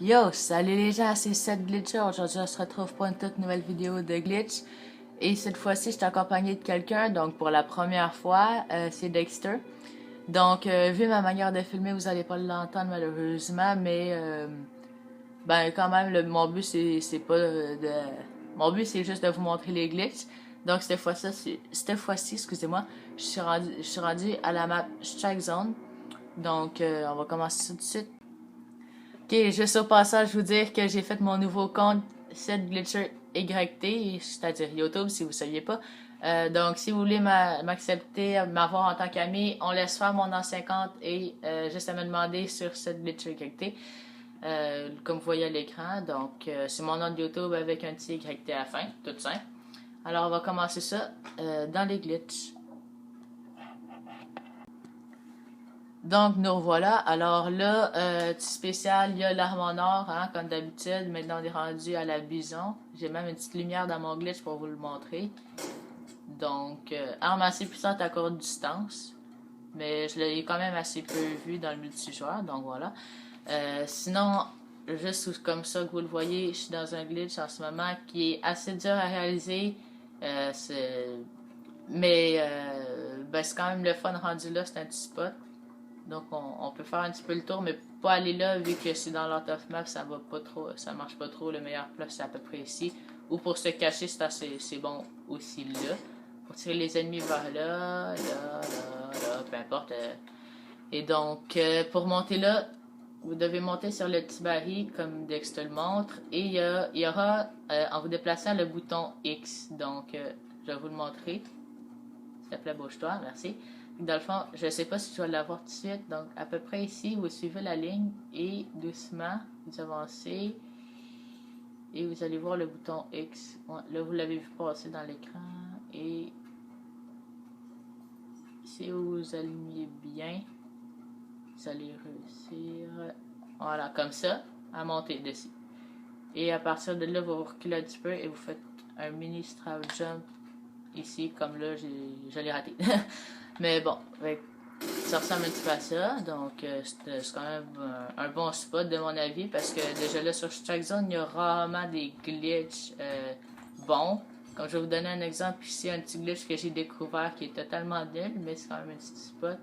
Yo, salut les gens, c'est Seth Glitcher. Aujourd'hui, on se retrouve pour une toute nouvelle vidéo de Glitch. Et cette fois-ci, je suis accompagné de quelqu'un, donc pour la première fois, c'est Dexter. Donc, vu ma manière de filmer, vous allez pas l'entendre malheureusement, mais ben quand même, mon but c'est pas de... Mon but c'est juste de vous montrer les glitches. Donc cette fois-ci, excusez-moi, je suis rendu à la map Strike Zone. Donc, on va commencer ça tout de suite. Ok, juste au passage, vous dire que j'ai fait mon nouveau compte Seth Glitcher YT, c'est-à-dire YouTube si vous ne saviez pas. Donc, si vous voulez m'accepter, m'avoir en tant qu'ami, on laisse faire mon ancien compte et juste à me demander sur Seth Glitcher YT, comme vous voyez à l'écran. Donc, c'est mon nom de YouTube avec un petit YT à la fin, tout simple. Alors, on va commencer ça dans les glitches. Donc, nous revoilà. Alors là, petit spécial, il y a l'arme en or, hein, comme d'habitude. Maintenant, on est rendu à la bison. J'ai même une petite lumière dans mon glitch pour vous le montrer. Donc, arme assez puissante à courte distance. Mais je l'ai quand même assez peu vu dans le multijoueur, donc voilà. Sinon, juste comme ça que vous le voyez, je suis dans un glitch en ce moment qui est assez dur à réaliser. Mais ben, c'est quand même le fun rendu là, c'est un petit spot. Donc on peut faire un petit peu le tour, mais pas aller là vu que c'est dans l'art of map, ça va pas trop, ça marche pas trop. Le meilleur place c'est à peu près ici. Ou pour se cacher, c'est bon aussi là. Pour tirer les ennemis vers là, peu importe. Et donc pour monter là, vous devez monter sur le petit baril comme Dexter le montre. Et il y aura en vous déplaçant le bouton X. Donc je vais vous le montrer. S'il te plaît, bouge-toi, merci. Dans le fond, je ne sais pas si je vais l'avoir tout de suite. Donc, à peu près ici, vous suivez la ligne et doucement, vous avancez. Et vous allez voir le bouton X. Ouais, là, vous l'avez vu passer dans l'écran. Et si vous alignez bien, vous allez réussir. Voilà, comme ça, à monter dessus. Et à partir de là, vous reculez un petit peu et vous faites un mini strafe jump ici, comme là, je l'ai raté. Mais bon, ça ressemble un petit peu à ça, donc c'est quand même un bon spot de mon avis, parce que déjà là sur Strike Zone, il y a rarement des glitches bons. Comme je vais vous donner un exemple ici, un petit glitch que j'ai découvert qui est totalement nul, mais c'est quand même un petit spot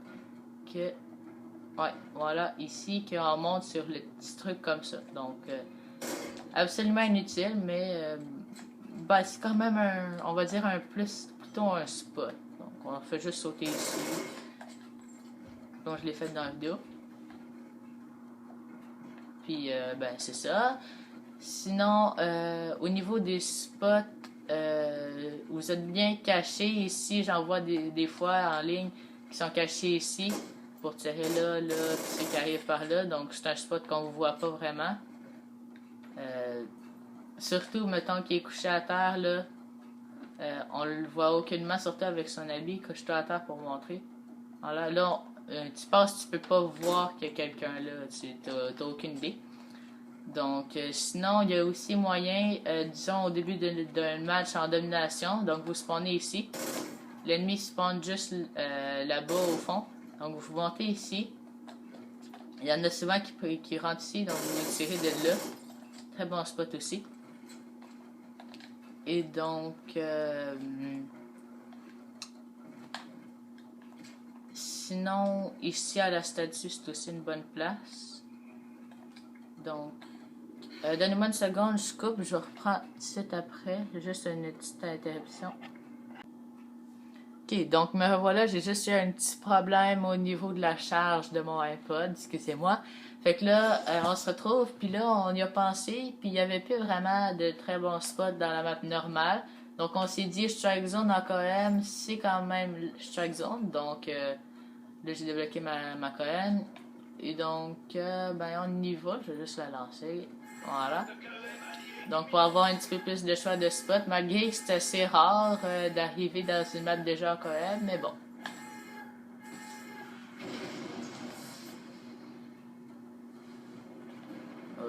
que... Ouais, voilà, ici, qu'on monte sur le petit truc comme ça. Donc, absolument inutile, mais ben, c'est quand même on va dire plutôt un spot. Donc, on fait juste sauter ici. Donc, je l'ai fait dans la vidéo. Puis, ben, c'est ça. Sinon, au niveau des spots, vous êtes bien cachés ici. J'en vois des fois en ligne qui sont cachés ici pour tirer là, puis ceux qui arrivent par là. Donc, c'est un spot qu'on ne voit pas vraiment. Surtout, mettons qu'il est couché à terre, là. On le voit aucunement, surtout avec son habit, couché à terre pour montrer. Alors là, tu passes, tu peux pas voir qu'il y a quelqu'un là. Tu n'as aucune idée. Donc, sinon, il y a aussi moyen, disons, au début d'un match en domination. Donc, vous spawnez ici. L'ennemi spawn juste là-bas au fond. Donc, vous montez ici. Il y en a souvent qui rentrent ici, donc vous tirez de là. Très bon spot aussi. Et donc, sinon, ici à la statue, c'est aussi une bonne place. Donc, donnez-moi une seconde, je coupe, je reprends tout de suite après. J'ai juste une petite interruption. Ok, donc me revoilà, j'ai juste eu un petit problème au niveau de la charge de mon iPod, excusez-moi. Fait que là, on se retrouve, puis là, on y a pensé, puis il n'y avait plus vraiment de très bons spots dans la map normale. Donc on s'est dit, Strike Zone en KM, c'est quand même Strike Zone. Donc là, j'ai débloqué ma KM. Et donc, ben on y va, je vais juste la lancer. Voilà. Donc, pour avoir un petit peu plus de choix de spots, malgré que c'est assez rare d'arriver dans une map déjà quand même, mais bon.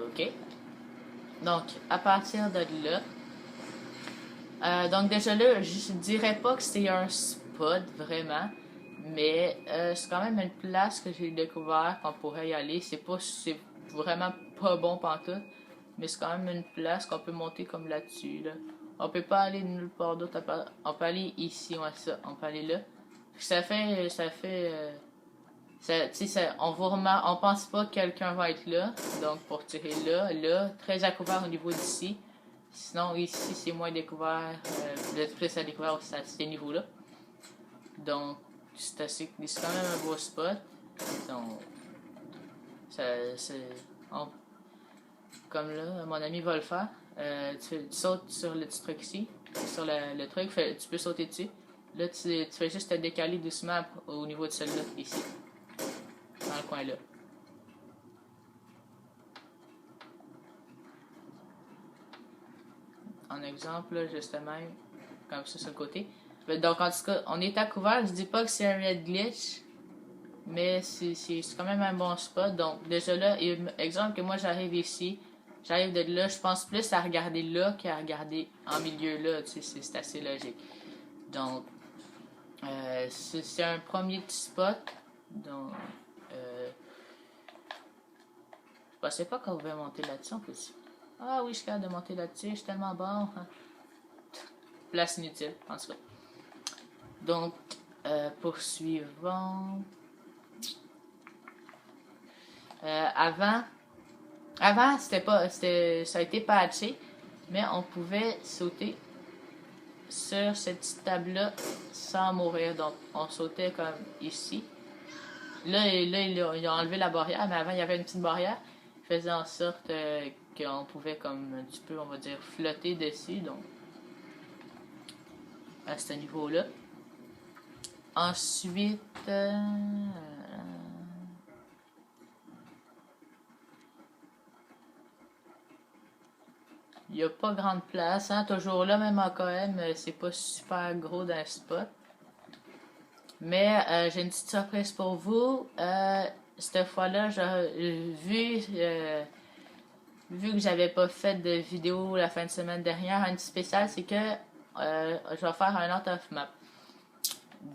Ok. Donc, à partir de là, donc déjà là, je dirais pas que c'est un spot vraiment, mais c'est quand même une place que j'ai découvert qu'on pourrait y aller. C'est vraiment pas bon pantoute. Mais c'est quand même une place qu'on peut monter comme là-dessus, là. On peut pas aller nulle part d'autre. On peut aller ici, ouais, ça. On peut aller là. On pense pas que quelqu'un va être là. Donc, pour tirer là, très à couvert au niveau d'ici. Sinon, ici, c'est moins découvert. Vous êtes plus à découvert aussi à ces niveaux-là. Donc, c'est quand même un beau spot. Donc, comme là, mon ami va le faire. Tu sautes sur le petit truc ici, sur le truc, tu peux sauter dessus. Là, tu fais juste te décaler doucement au niveau de celui-là, ici, dans le coin là. En exemple, là, justement, comme ça sur le côté. Donc, en tout cas, on est à couvert. Je dis pas que c'est un red glitch, mais c'est quand même un bon spot. Donc, déjà là, exemple que moi j'arrive ici, j'arrive de là, je pense plus à regarder là qu'à regarder en milieu là. Tu sais, c'est assez logique. Donc, c'est un premier petit spot. Donc, je pensais pas qu'on pouvait monter là-dessus en plus. Ah oui, je suis capable de monter là-dessus, je suis tellement bon. Hein. Place inutile, en tout cas. Donc, poursuivons. Avant, ça a été patché, mais on pouvait sauter sur cette petite table-là sans mourir. Donc, on sautait comme ici. Là, ils ont enlevé la barrière, mais avant, il y avait une petite barrière qui faisait en sorte qu'on pouvait comme un petit peu, on va dire, flotter dessus. Donc, à ce niveau-là. Ensuite, il n'y a pas grande place, hein, toujours là, même en KM, c'est pas super gros dans le spot. Mais j'ai une petite surprise pour vous. Cette fois-là, vu que j'avais pas fait de vidéo la fin de semaine dernière, un petit spécial, c'est que je vais faire un out of map.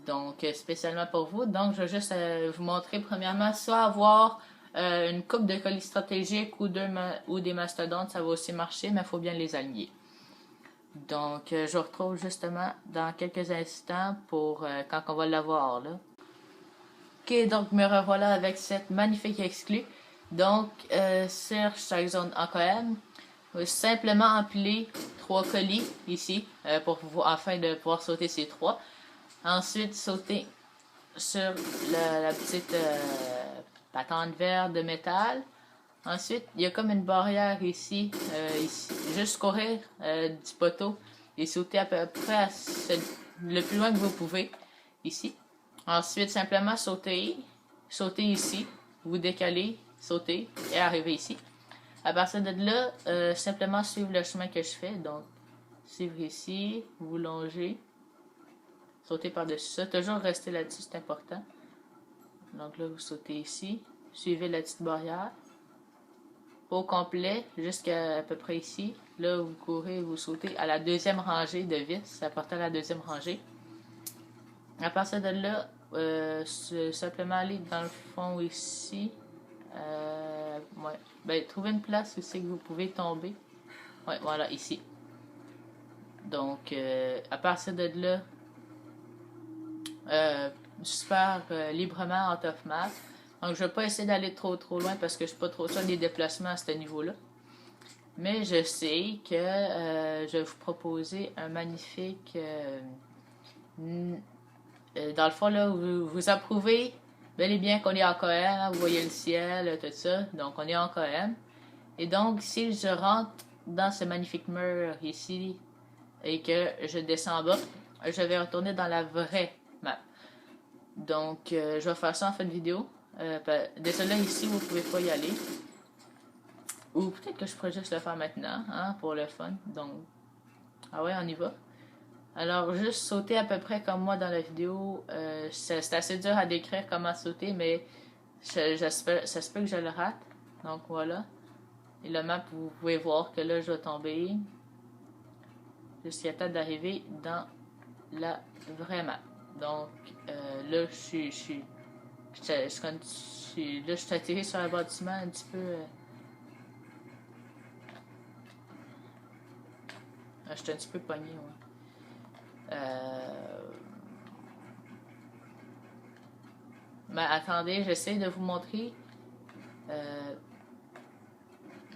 Donc, spécialement pour vous. Donc, je vais juste vous montrer premièrement, soit avoir une coupe de colis stratégiques ou des mastodontes, ça va aussi marcher, mais il faut bien les aligner. Donc, je vous retrouve justement dans quelques instants pour quand on va l'avoir, là. Ok, donc me revoilà avec cette magnifique exclue. Donc, sur chaque zone AKM, simplement empiler 3 colis ici afin de pouvoir sauter ces 3. Ensuite, sauter sur la petite patente verte de métal. Ensuite, il y a comme une barrière ici, juste courir du poteau et sauter à peu près le plus loin que vous pouvez, ici. Ensuite, simplement sauter ici, vous décaler, sauter et arriver ici. À partir de là, simplement suivre le chemin que je fais. Donc, suivre ici, vous longez, sauter par-dessus ça. Toujours rester là-dessus, c'est important. Donc là, vous sautez ici, suivez la petite barrière. Au complet, jusqu'à peu près ici. Là, vous courez, vous sautez à la deuxième rangée de vis. Ça part à la deuxième rangée. À partir de là, simplement aller dans le fond ici. Ouais. Ben, trouvez une place où c'est que vous pouvez tomber. Ouais, voilà, ici. Donc, à partir de là, super librement out of map. Donc, je ne vais pas essayer d'aller trop loin parce que je ne suis pas trop sûr des déplacements à ce niveau-là. Mais je sais que je vais vous proposer un magnifique... dans le fond, là, vous approuvez bel et bien qu'on est en KM, hein, vous voyez le ciel, tout ça. Donc, on est en KM. Et donc, si je rentre dans ce magnifique mur ici et que je descends en bas, je vais retourner dans la vraie map. Donc, je vais faire ça en fin de vidéo. Désolé, ici, vous pouvez pas y aller. Ou peut-être que je pourrais juste le faire maintenant, hein, pour le fun. Donc, ah ouais, on y va. Alors, juste sauter à peu près comme moi dans la vidéo. C'est assez dur à décrire comment sauter, mais ça se peut que je le rate. Donc, voilà. Et la map, vous pouvez voir que là, je vais tomber jusqu'à temps d'arriver dans la vraie map. Donc, là, je suis atterri sur un bâtiment un petit peu Je suis un petit peu pogné, ouais. Mais attendez, j'essaie de vous montrer.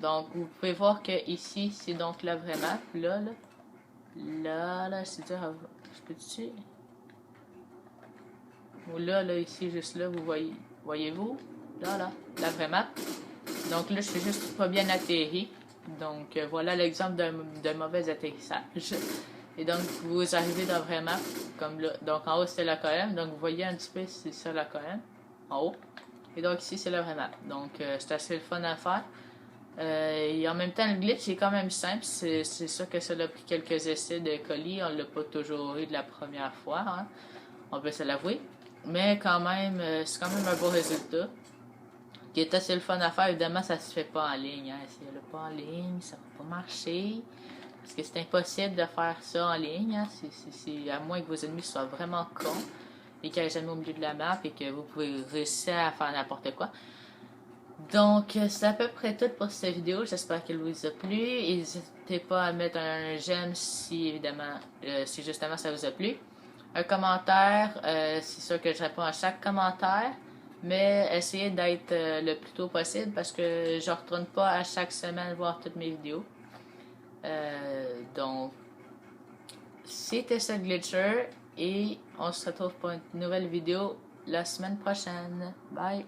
Donc, vous pouvez voir que ici, c'est donc la vraie map. Là, c'est dur à... Je peux-tu... Ou là, ici, juste là, vous voyez... Voyez-vous? Là, la vraie map. Donc là, je suis juste pas bien atterri. Donc, voilà l'exemple d'un mauvais atterrissage. Et donc, vous arrivez dans la vraie map, comme là. Donc, en haut, c'était la colonne. Donc, vous voyez un petit peu, c'est ça la colonne. En haut. Et donc, ici, c'est la vraie map. Donc, c'est assez le fun à faire. Et en même temps, le glitch est quand même simple. C'est sûr que ça a pris quelques essais de colis. On l'a pas toujours eu de la première fois. Hein. On peut se l'avouer. Mais quand même, c'est quand même un beau résultat. Qui est assez le fun à faire. Évidemment, ça se fait pas en ligne. Hein. Si elle n'est pas en ligne, ça va pas marcher. Parce que c'est impossible de faire ça en ligne. Hein. À moins que vos ennemis soient vraiment cons et qu'ils aient jamais au milieu de la map et que vous pouvez réussir à faire n'importe quoi. Donc, c'est à peu près tout pour cette vidéo. J'espère qu'elle vous a plu. N'hésitez pas à mettre un j'aime si, évidemment, si justement ça vous a plu. Un commentaire, c'est sûr que je réponds à chaque commentaire. Mais essayez d'être le plus tôt possible parce que je ne retourne pas à chaque semaine voir toutes mes vidéos. Donc, c'était ce Glitcher et on se retrouve pour une nouvelle vidéo la semaine prochaine. Bye!